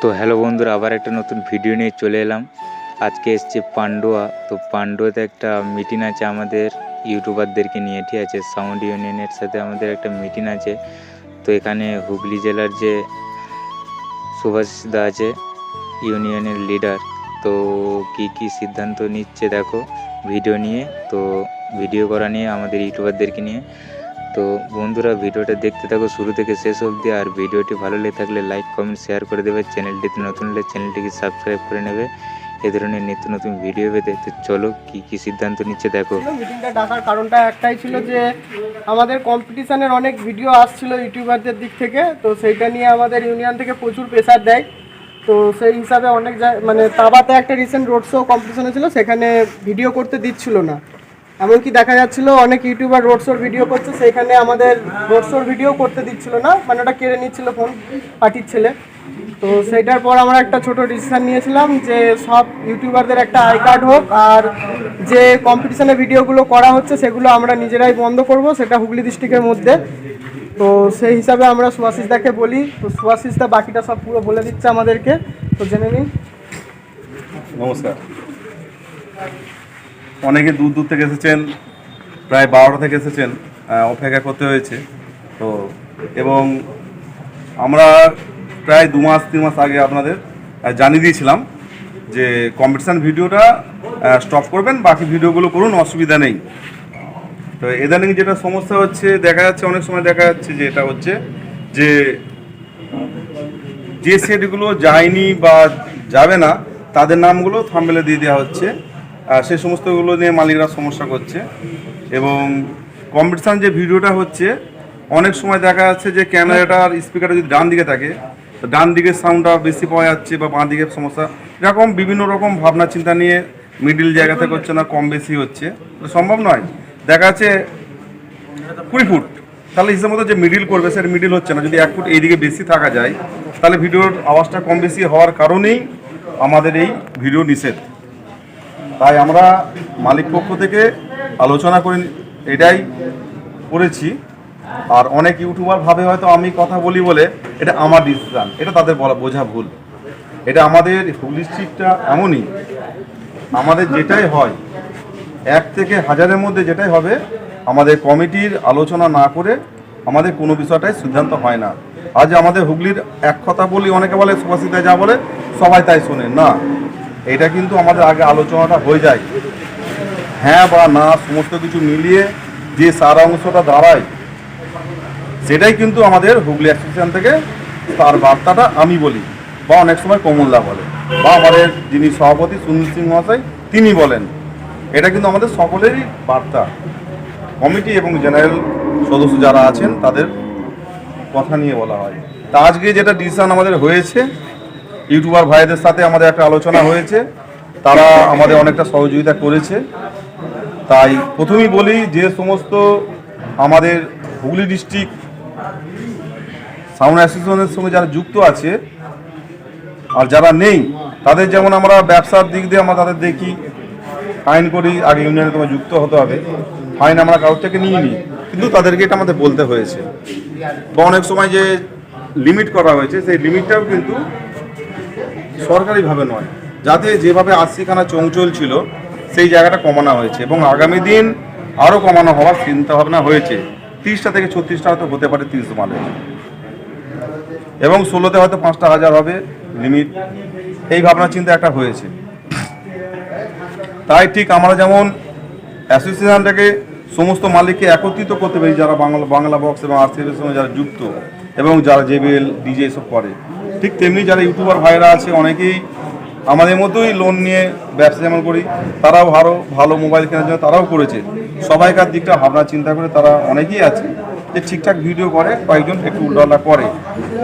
তো হ্যালো বন্ধুরা, আবার একটা নতুন ভিডিও নিয়ে চলে এলাম। আজকে এসছি পান্ডুয়া। তো পান্ডুয়াতে একটা মিটিং আছে আমাদের ইউটিউবারদেরকে নিয়ে, ঠিক আছে। সাউন্ড ইউনিয়নের সাথে আমাদের একটা মিটিং আছে। তো এখানে হুগলি জেলার যে সুভাষিস দা আছে, ইউনিয়নের লিডার, তো কি সিদ্ধান্ত নিচ্ছে দেখো ভিডিও নিয়ে। তো ভিডিও করা নিয়ে আমাদের ইউটিউবারদেরকে নিয়ে। তো বন্ধুরা, ভিডিওটা দেখতে থাকো শুরু থেকে শেষ অবধি। আর ভিডিওটি ভালো লেগে থাকলে লাইক কমেন্ট শেয়ার করে দেবে। চ্যানেলটিতে নতুন হলে চ্যানেলটিকে সাবস্ক্রাইব করে নেবে এ ধরনের নিত্য নতুন ভিডিও পেতে। তো চলো কি সিদ্ধান্ত নিচ্ছে দেখো। মিটিংটা ডাকার কারণটা একটাই ছিল যে আমাদের কম্পিটিশনের অনেক ভিডিও আসছিল ইউটিউবারদের দিক থেকে। তো সেইটা নিয়ে আমাদের ইউনিয়ন থেকে প্রচুর প্রেসার দেয়। তো সেই হিসাবে অনেক মানে তাবাতে একটা রিসেন্ট রোড শো কম্পিটিশন ছিল, সেখানে ভিডিও করতে দিচ্ছিল না। এমনকি দেখা যাচ্ছিল অনেক ইউটিউবার রোড শোর ভিডিও করছে, সেইখানে আমাদের রোড শোর ভিডিও করতে দিচ্ছিল না, মানে ওটা কেড়ে নিচ্ছিল ফোন পার্টির ছেলে। তো সেইটার পর আমরা একটা ছোট ডিসিশন নিয়েছিলাম যে সব ইউটিউবারদের একটা আই কার্ড হোক, আর যে কম্পিটিশনের ভিডিওগুলো করা হচ্ছে সেগুলো আমরা নিজেরাই বন্ধ করব, সেটা হুগলি ডিস্ট্রিক্টের মধ্যে। তো সেই হিসাবে আমরা সুভাষিস দাকে বলি। তো সুভাষিস দা বাকিটা সব পুরো বলে দিচ্ছে আমাদেরকে, তো জেনে নিন। নমস্কার। অনেকে দূর দূর থেকে এসেছেন, প্রায় 12টা থেকে এসেছেন, অপেক্ষা করতে হয়েছে। তো এবং আমরা প্রায় 2-3 মাস আগে আপনাদের জানিয়ে দিয়েছিলাম যে কম্পিটিশান ভিডিওটা স্টপ করবেন, বাকি ভিডিওগুলো করুন, অসুবিধা নেই। তো ইদানিং যেটা সমস্যা হচ্ছে, দেখা যাচ্ছে অনেক সময় দেখা যাচ্ছে যে এটা হচ্ছে যে সেটগুলো যায়নি বা যাবে না তাদের নামগুলো থাম্বনেলে দিয়ে দেওয়া হচ্ছে। সেই সমস্তগুলো নিয়ে মালিকরা সমস্যা করছে। এবং কম্পিটিশান যে ভিডিওটা হচ্ছে, অনেক সময় দেখা যাচ্ছে যে ক্যামেরাটার স্পিকারটা যদি ডান দিকে থাকে, তো ডান দিকের সাউন্ডটা বেশি পাওয়া যাচ্ছে, বা বাঁ দিকের সমস্যা, এরকম বিভিন্ন রকম ভাবনা চিন্তা নিয়ে মিডিল জায়গা থেকে হচ্ছে না, কম বেশি হচ্ছে, সম্ভব নয়। দেখা যাচ্ছে 20 ফুট, তাহলে হিসেবে মতো যে মিডিল করবে সেটা মিডিল হচ্ছে না। যদি 1 ফুট এইদিকে বেশি থাকা যায়, তাহলে ভিডিওর আওয়াজটা কম বেশি হওয়ার কারণেই আমাদের এই ভিডিও নিষেধ। তাই আমরা মালিক পক্ষ থেকে আলোচনা করে এটাই করেছি। আর অনেক ইউটিউবার ভাবে হয়তো আমি কথা বলি বলে এটা আমার ডিসিশন, এটা তাদের বোঝা ভুল। এটা আমাদের হুগলি ডিস্ট্রিক্টটা এমনই, আমাদের যেটাই হয় 1 থেকে 1000-এর মধ্যে যেটাই হবে, আমাদের কমিটির আলোচনা না করে আমাদের কোনো বিষয়টাই সিদ্ধান্ত হয় না। আজ আমাদের হুগলির এক কথা বলি, অনেকে বলে সুভাষিতা যা বলে সবাই তাই শোনে না। এটা কিন্তু আমাদের আগে আলোচনাটা হয়ে যায়, হ্যাঁ বা না সমস্ত কিছু মিলিয়ে যে সার অংশটা দাঁড়ায়, সেটাই কিন্তু আমাদের হুগলি অ্যাসোসিয়েশন থেকে তার বার্তাটা আমি বলি, বা অনেক সময় কমলদা বলে, বা আমাদের যিনি সভাপতি সুনীল সিং মহাশয় তিনি বলেন। এটা কিন্তু আমাদের সকলেরই বার্তা, কমিটি এবং জেনারেল সদস্য যারা আছেন তাদের কথা নিয়ে বলা হয়। তা আজকে যেটা ডিসিশন আমাদের হয়েছে, ইউটিউবার ভাইদের সাথে আমাদের একটা আলোচনা হয়েছে, তারা আমাদের অনেকটা সহযোগিতা করেছে। তাই প্রথমেই বলি, যে সমস্ত আমাদের হুগলি ডিস্ট্রিক্ট সাউন্ড অ্যাসোসিয়েশনের সঙ্গে যারা যুক্ত আছে আর যারা নেই, তাদের যেমন আমরা ব্যবসার দিক দিয়ে আমরা তাদের দেখি ফাইন করি, আগে ইউনিয়নে তোমার যুক্ত হতে হবে, ফাইন আমরা কারোর থেকে নিয়ে নিই, কিন্তু তাদেরকে এটা আমাদের বলতে হয়েছে। বা অনেক সময় যে লিমিট করা হয়েছে, সেই লিমিটটাও কিন্তু সরকারিভাবে নয়, যাতে যেভাবে 80খানা চঞ্চল ছিল সেই জায়গাটা কমানো হয়েছে, এবং আগামী দিন আরও কমানো হওয়ার চিন্তাভাবনা হয়েছে। 30টা থেকে 36টা হয়তো হতে পারে 30 মালে, এবং 16তে হয়তো 5টা 1000 হবে লিমিট, এই ভাবনা চিন্তা একটা হয়েছে। তাই ঠিক আমরা যেমন অ্যাসোসিয়েশনটাকে সমস্ত মালিককে একত্রিত করতে পারি, যারা বাংলা বক্স এবং আরসিএফের সঙ্গে যারা যুক্ত এবং যারা জেবিএল ডিজে এসব করে, ঠিক তেমনি যারা ইউটিউবার ভাইরা আছে অনেকেই আমাদের মতোই লোন নিয়ে ব্যবসা যেমন করি, তারাও ভালো মোবাইল কেনার জন্য তারাও করেছে। সবাইকার দিকটা ভাবনা চিন্তা করে তারা অনেকেই আছে যে ঠিকঠাক ভিডিও করে, কয়েকজন একটু উল্টাপাল্টা করে,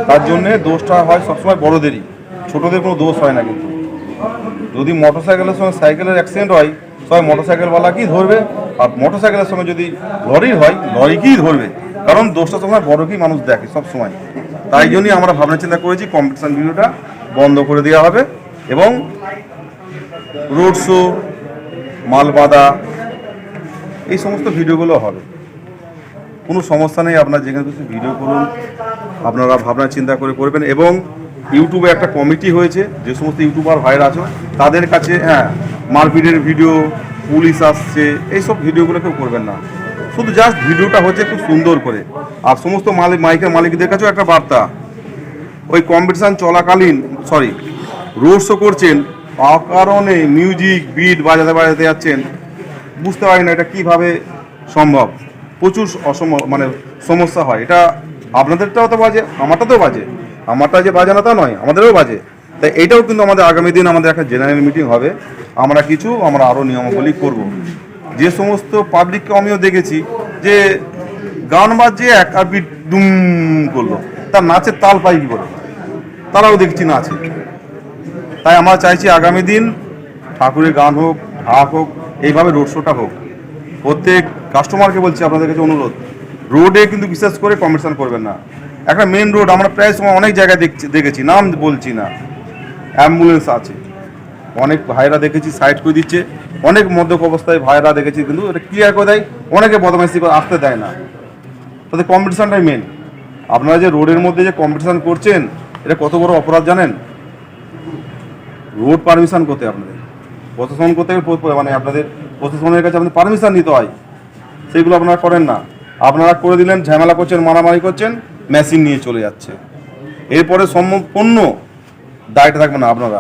তার জন্যে দোষটা হয় সবসময় বড়োদেরই, ছোটোদের কোনো দোষ হয় না। কিন্তু যদি মোটরসাইকেলের সঙ্গে সাইকেলের অ্যাক্সিডেন্ট হয়, সবাই মোটরসাইকেলওয়ালাকেই ধরবে, আর মোটরসাইকেলের সঙ্গে যদি লরির হয় লরিকেই ধরবে, কারণ দোষটা সময় বড়কেই মানুষ দেখে সব সময়। তাই জন্যই আমরা ভাবনা চিন্তা করেছি কম্পিটিশান ভিডিওটা বন্ধ করে দেওয়া হবে, এবং রোড শো, মালবাদা, এই সমস্ত ভিডিওগুলো হবে। কোনো সমস্যা নেই, আপনারা যেখানে কিছু ভিডিও করুন, আপনারা ভাবনা চিন্তা করে করবেন। এবং ইউটিউবে একটা কমিটি হয়েছে, যে সমস্ত ইউটিউবার ভাইরা আছে তাদের কাছে মারপিটের ভিডিও, পুলিশ আসছে, এইসব ভিডিওগুলো কেউ করবেন না। শুধু জাস্ট ভিডিওটা হচ্ছে খুব সুন্দর করে। আর সমস্ত মাইকের মালিকদের কাছেও একটা বার্তা, ওই কম্পিটিশান চলাকালীন রোড শো করছেন, অকারণে মিউজিক বিট বাজাতে যাচ্ছেন, বুঝতে পারি না এটা কীভাবে সম্ভব। প্রচুর সমস্যা হয়। এটা আপনাদেরটাও তো বাজে, আমারটাতেও বাজে, আমারটা যে বাজে না তা নয়, আমাদেরও বাজে। তাই এইটাও কিন্তু আমাদের আগামী দিন আমাদের একটা জেনারেল মিটিং হবে, আমরা আরও নিয়মাবলী করব। যে সমস্ত পাবলিককে আমিও দেখেছি যে গান বাজছে এক আর বিট দুম করলো, তার নাচের তাল পাই কী করে, তারাও দেখছি নাচে। তাই আমরা চাইছি আগামী দিন ঠাকুরের গান হোক, ঢাক হোক, এইভাবে রোড শোটা হোক। প্রত্যেক কাস্টমারকে বলছি, আপনাদের কাছে অনুরোধ, রোডে কিন্তু বিশেষ করে কম্পিটিশান করবেন না। একটা মেন রোড আমরা প্রায় সময় অনেক জায়গায় দেখেছি, নাম বলছি না, অ্যাম্বুলেন্স আছে, অনেক ভাইরা দেখেছি সাইড করে দিচ্ছে, অনেক মদ্যপ অবস্থায় ভাইরা দেখেছি কিন্তু এটা ক্লিয়ার করে দেয়, অনেকে বদমাইশি করে আসতে দেয় না। তাদের কম্পিটিশানটাই মেন। আপনারা যে রোডের মধ্যে যে কম্পিটিশান করছেন, এটা কত বড় অপরাধ জানেন? রোড পারমিশন করতে আপনাদের প্রশাসন করতে আপনাদের প্রশাসনের কাছে আপনাদের পারমিশন নিতে হয়, সেইগুলো আপনারা করেন না। আপনারা করে দিলেন, ঝামেলা করছেন, মারামারি করছেন, মেশিন নিয়ে চলে যাচ্ছে। এরপরে সম্পূর্ণ দায়টা থাকবে না আপনারা।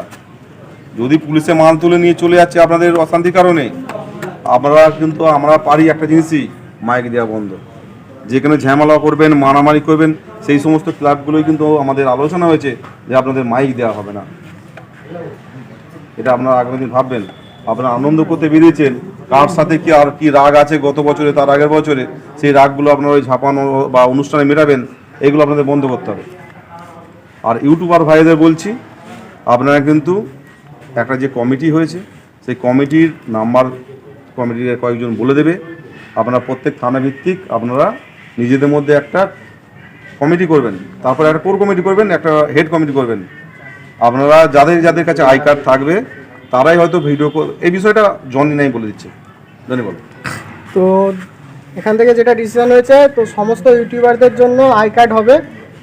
যদি পুলিশে মাল তুলে নিয়ে চলে যাচ্ছে আপনাদের অশান্তির কারণে, আমরা পারি একটা জিনিসই, মাইক দেওয়া বন্ধ। যেখানে ঝামেলা করবেন, মারামারি করবেন, সেই সমস্ত ক্লাবগুলোই কিন্তু আমাদের আলোচনা হয়েছে যে আপনাদের মাইক দেওয়া হবে না। এটা আপনারা আগামী দিন ভাববেন। আপনারা আনন্দ করতে বেরিয়েছেন, কার সাথে কি রাগ আছে গত বছরে, তার আগের বছরে, সেই রাগগুলো আপনারা ওই ঝাঁপানো বা অনুষ্ঠানে মেটাবেন, এগুলো আপনাদের বন্ধ করতে হবে। আর ইউটিউবার ভাইদের বলছি, আপনারা কিন্তু একটা যে কমিটি হয়েছে, সেই কমিটির নাম্বার কমিটির কয়েকজন বলে দেবে। আপনারা প্রত্যেক থানা ভিত্তিক আপনারা নিজেদের মধ্যে একটা কমিটি করবেন, তারপরে একটা কোর কমিটি করবেন, একটা হেড কমিটি করবেন। আপনারা যাদের কাছে আই কার্ড থাকবে তারাই হয়তো ভিডিও, এই বিষয়টা জনি নাই বলে দিচ্ছে। ধন্যবাদ। তো এখান থেকে যেটা ডিসিশন হয়েছে, তো সমস্ত ইউটিউবারদের জন্য আই কার্ড হবে।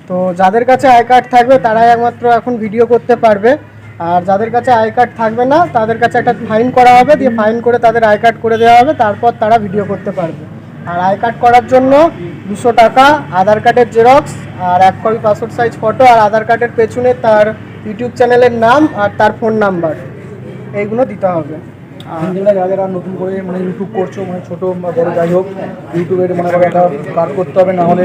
তো যাদের কাছে আই কার্ড থাকবে তারাই একমাত্র এখন ভিডিও করতে পারবে, আর যাদের কাছে আই কার্ড থাকবে না তাদের কাছে একটা ফাইন করা হবে, দিয়ে ফাইন করে তাদের আই কার্ড করে দেওয়া হবে, তারপর তারা ভিডিও করতে পারবে। আর আই কার্ড করার জন্য 200 টাকা, আধার কার্ডের জেরক্স আর 1 কপি পাসপোর্ট সাইজ ফটো, আর আধার কার্ডের পেছনে তার ইউটিউব চ্যানেলের নাম আর তার ফোন নাম্বার, এইগুলো দিতে হবে। যারা নতুন করে ইউটিউব করছো, ছোটো বা বড়ো যাই হোক, ইউটিউবের একটা কাজ করতে হবে, না হলে